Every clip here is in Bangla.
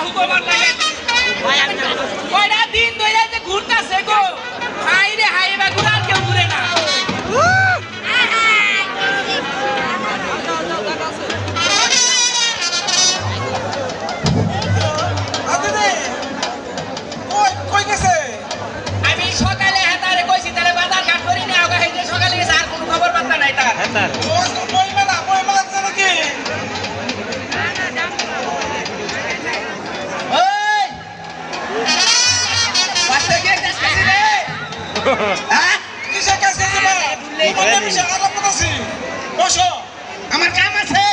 হুকুমার লাগে কয়টা দিন ধরে যে ঘুরতাছে গো হাই রে হাই এবার ঘুরার কেউ ঘুরে না আমি সকালে হেতারে কইছি তাহলে বাজার ঘাট করি না ওকে হেঁটে সকালে গেছে আর কোনো খবর পাত্তা নাই তার আমার কাম আছে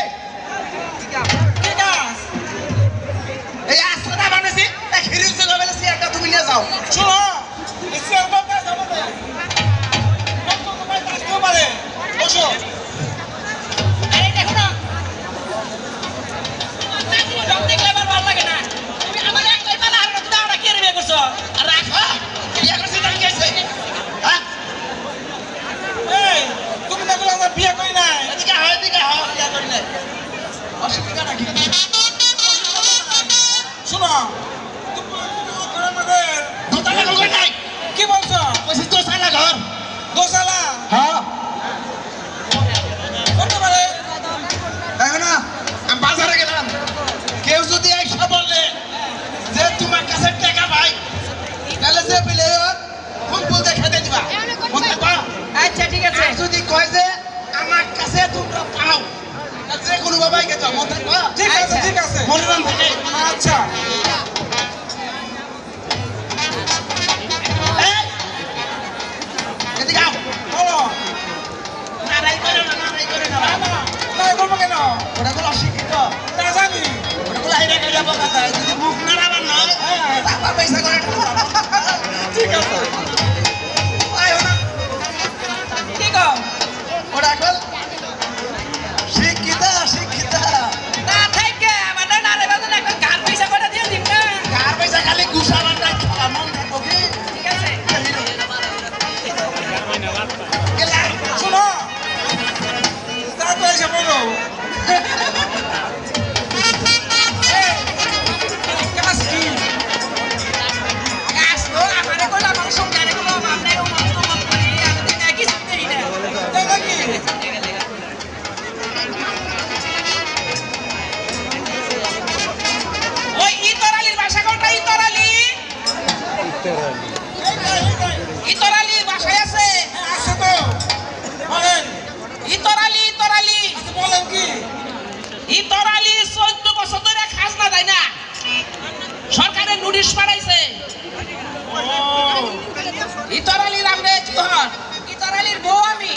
এই আস্তাটা বানাইছি খিরিল চলে বেলেছি একটা তুমি নিয়ে যাও শুনো দেখলে আমার ভালো লাগে না তুমি আমার একলাই পালা আর তুমি আমরা কে বিয়ে করছো আর রাখো বিয়ে করছি তাই গেছে হ্যাঁ এই তুমি না বলে আমরা বিয়ে করি নাই এদিকে হয় বিয়ে করি নাই অসুবিধা নাকি শোনো দোতলা ঘর নাই কি বলছো কইছি দোতলা ঘর দোতলা হ্যাঁ কত বলে দেখো না আমি বাজারে গেলাম কেউ যদি এসে বলে যে তোমার কাছে টাকা ভাই তাহলে যে পেলে কোন বল দেখা দিয়ে দিবা আচ্ছা ঠিক আছে যদি কয় যে আমার কাছে তোমরা পাও যে কোনো বাবাই কে যাও মন থাকবা ঠিক আছে মনোরম থাকে আচ্ছা এদিকে আও বলো নারাই করে না নাই বলবো কেন ওটা গুলো অশিক্ষিত না জানি ওটা গুলো হাইরে গেলে কথা যদি মুখ নাড়াবার নয় টাকা পয়সা করে ঠিক আছে আয়ো না কি গো ওটা কল শিক্ষিত না থাকে আমাদের নারে বাজার একটা কার পয়সা করে দিয়ে দিন না কার পয়সা খালি গুছাবার না মন থাকো কি ঠিক আছে শুনো তা তো এসে বলো ইতরালি বাসায় আছে আছে তো বলেন ইতরালি বলেন কি ইতরালি 14 বছর ধরে খাজনা দেয় না সরকারের নোটিশ পাঠাইছে ইতরালির আমরা কি হন ইতরালির বউ আমি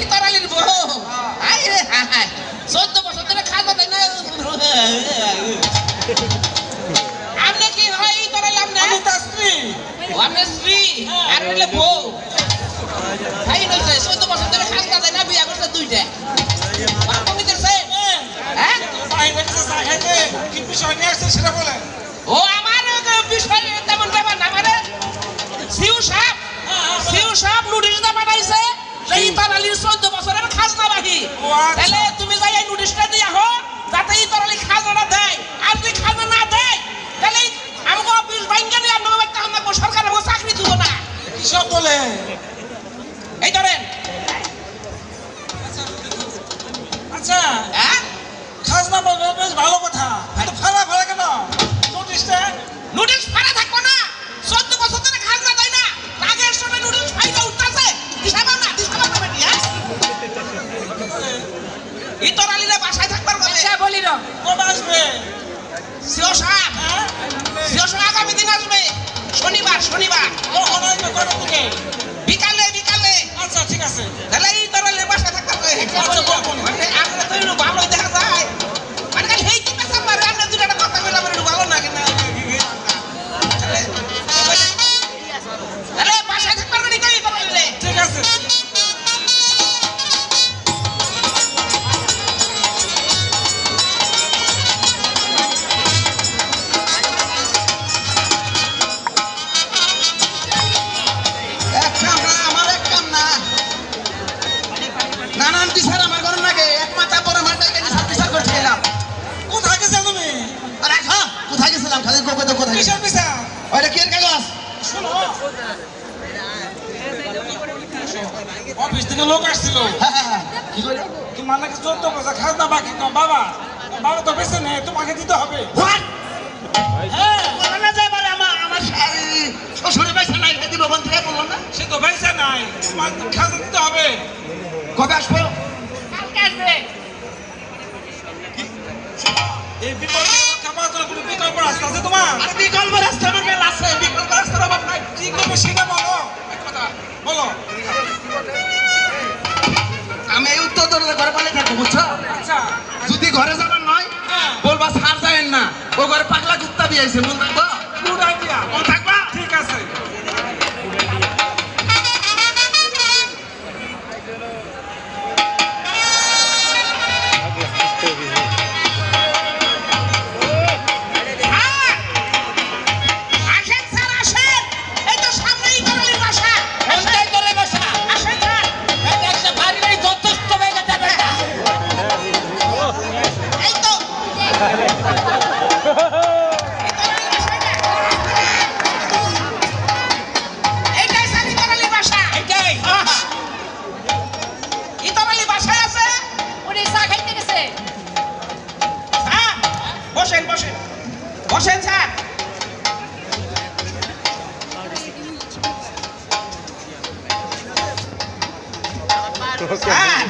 ইতরালির বউ আই রে হাই 14 বছর ধরে খাজনা দেয় না আপনি কি হয় ইতরালি আমি তো স্ত্রী আমার স্ত্রী আর হলে বউ ভাই নইছে 14 বছর ধরে খাজনা দেয় না বিয়া করতে দুইটা বাপ কমি দিছে হ্যাঁ সাহেবে কি বিষয় নিয়ে আসছে সেটা বলে ও আমার বিষয় তেমন ব্যাপার না মানে সিউ সাহেব নোটিশ দা পাঠাইছে যে ইতরালির 14 বছরের খাজনা বাকি তাহলে তুমি যাই এই নোটিশটা দিয়া হো যাতে ইতরালি খাজনা দেয় আর যদি খাজনা না দেয় তাহলে আমাকে অফিস ভাঙ্গা নিয়ে আপনার একটা আমাকে সরকার আমাকে চাকরি দিব না কিসব বলে এই ধরেন আচ্ছা হ্যাঁ খাজনা বলবে বেশ ভালো কথা কিন্তু ফাড়া কেন নোটিশ ফাড়া থাকবো না 14 বছর ধরে খাজনা দেয় না আগের সময় নোটিশ ফাইটা উঠতেছে দিশাবা না বেটি হ্যাঁ ইতরালিরা বাসায় থাকবার কথা আচ্ছা বলি না কবে আসবে সিও সাহেব আগামী দিন আসবে শনিবার বিকালে আচ্ছা ঠিক আছে তাহলে এই তরলে বাসা থাকতে হবে আমরা তো একটু ভালো দেখা যায় মানে খালি এই তো পেছার পারে আমরা দুটা কথা বলে আমার একটু ভালো লাগে না তাহলে বাসায় থাকতে পারবে না ঠিক আছে করলাম খালি কোকো তো কোথায় কিসের বিচার ওইটা কি এর কাগজ শোনো অফিস থেকে লোক আসছিল কি কইলো তোমার নাকি 14 খাজনা বাকি তোমার বাবা বাবা তো বেঁচে নেই তোমাকে দিতে হবে হোয়াট হ্যাঁ না যায় বলে আমার শ্বশুরের পয়সা নাই হে দিব বন্ধ থেকে বললাম না সে তো বেঁচে নাই তোমাকে খাজনা দিতে হবে কবে আসবো কালকে আসবে এই বিকল্প রক্ষা পাওয়ার জন্য কোনো বিকল্প রাস্তা আছে তোমার আরে বিকল্প রাস্তা আমার মেলা আছে বিকল্প রাস্তার অভাব নাই কি করবে সেটা বলো বলো আমি এই উত্তর তোর ঘরে পালে থাকবো বুঝছো আচ্ছা যদি ঘরে যাবার নয় হ্যাঁ বলবা ছাড় যাবেন না ও ঘরে পাগলা কুত্তা দিয়েছে মন থাকবো গুড আইডিয়া মন থাকবা ঠিক আছে আসেন স্যার আসেন এই তো সামনেই তরলির বাসা কোনটাই তরলির বাসা আসেন স্যার এটা একটা বাড়ি বাড়ি যথেষ্ট হয়ে গেছে বেটা এই তো এইটাই সানি তরলির বাসা এইটাই এই তরলি বাসায় আছে উনি চা খাইতে গেছে স্যার বসেন বসেন বসেন স্যার স্যার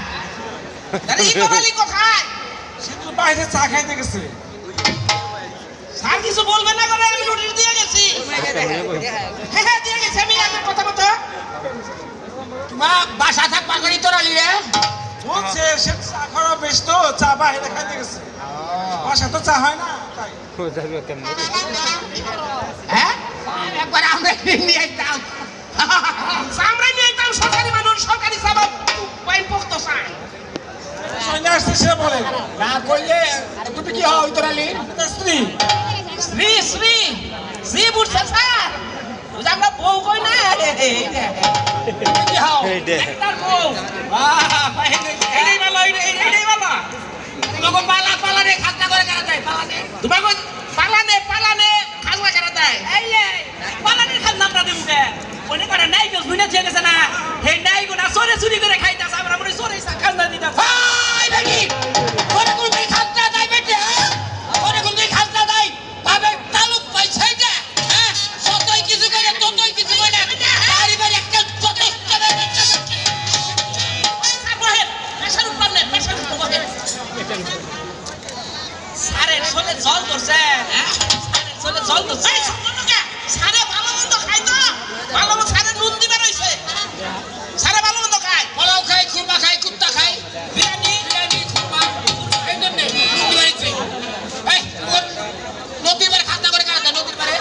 আরে এই তরলি কোথায় সে তো বাইরে চা খাইতে গেছে স্যার কিছু বলবেন না করে আমি নোটিশ দিয়ে গেছি হ্যাঁ হ্যাঁ দিয়ে গেছি আমি আপনার কথা মতো তোমার বাসা থাকবা করি তরলি রে বলছে সে চা খাওয়া বেশ তো চা বাইরে খাইতে গেছে বাসা তো চা হয় না তাই হ্যাঁ একবার আমরা নিয়ে আইতাম আমরা নিয়ে আইতাম সরকারি মানুষ সরকারি সাবাব পাইন পোক্ত চা সৈন্য আসছে সে বলে না কইলে তুমি কি হও তরালি স্ত্রী শ্রী শ্রী শ্রী বুঝছে স্যার বুঝা আমরা বউ কই না তুমি কি হও তার বউ এইটাই ভালো এইটাই ভালো তোমাকে পালা রে খাজনা করে কেন দেয় তোমাকে পালানে খাজনা কেন দেয় এই পালানের খাজনা আমরা দেবো কে মনে করে নাই কেউ শুনে দিয়ে গেছে না হে নাই গো না চোরে চুরি করে খাইতেছে আমরা মনে চোরে খাজনা দিতে ভাই দেখি তোরে কোন তুই খাজনা দেয় বেটে তোরে কোন তুই খাজনা দেয় ভাবে তালুক পয়সা দে হ্যাঁ যতই কিছু করে ততই কিছু করে বাড়ি বাড়ি একটা যথেষ্ট পেশার উপর নেই পেশার উপর সারের শোলে জল ধরছে সারের শোলে জল ধরছে সারে ভালো মন্দ খাই তো ভালো মন্দ সারে নুন দিবে রইছে সারে ভালো মন্দ খায় পোলাও খায় খুরমা খায় কুত্তা খায় বিরিয়ানি খুরমা এই জন্য এই নদীর পারে খাজনা করে কারা দেয় নদীর পারে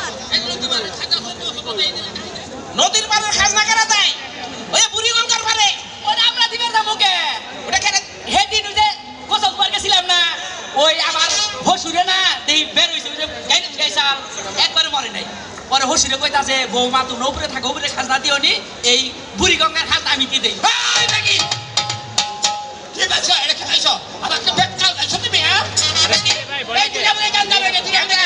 নদীর পারে খাজনা কারা দেয় ওই বুড়িগঙ্গার পারে ওটা আমরা দিবে না মুখে ওটা কেন হেদিন যে গোসল করে গেছিলাম না ওই আমার হসুরে না দেই বের হইছে ওই যে গাইছাল একবারে মরে নাই পরে হসুরে কইতাছে বৌমা তুমি উপরে থাকো উপরে খাজনা দিও নি এই বুড়িগঙ্গার খাজনা আমি কি দেই ভাই নাকি কি বাচ্চা এটা খাইছো আবার একটা বেকাল গাইছো তুমি হ্যাঁ এই তুই আমাদের গান যাবে তুই আমাদের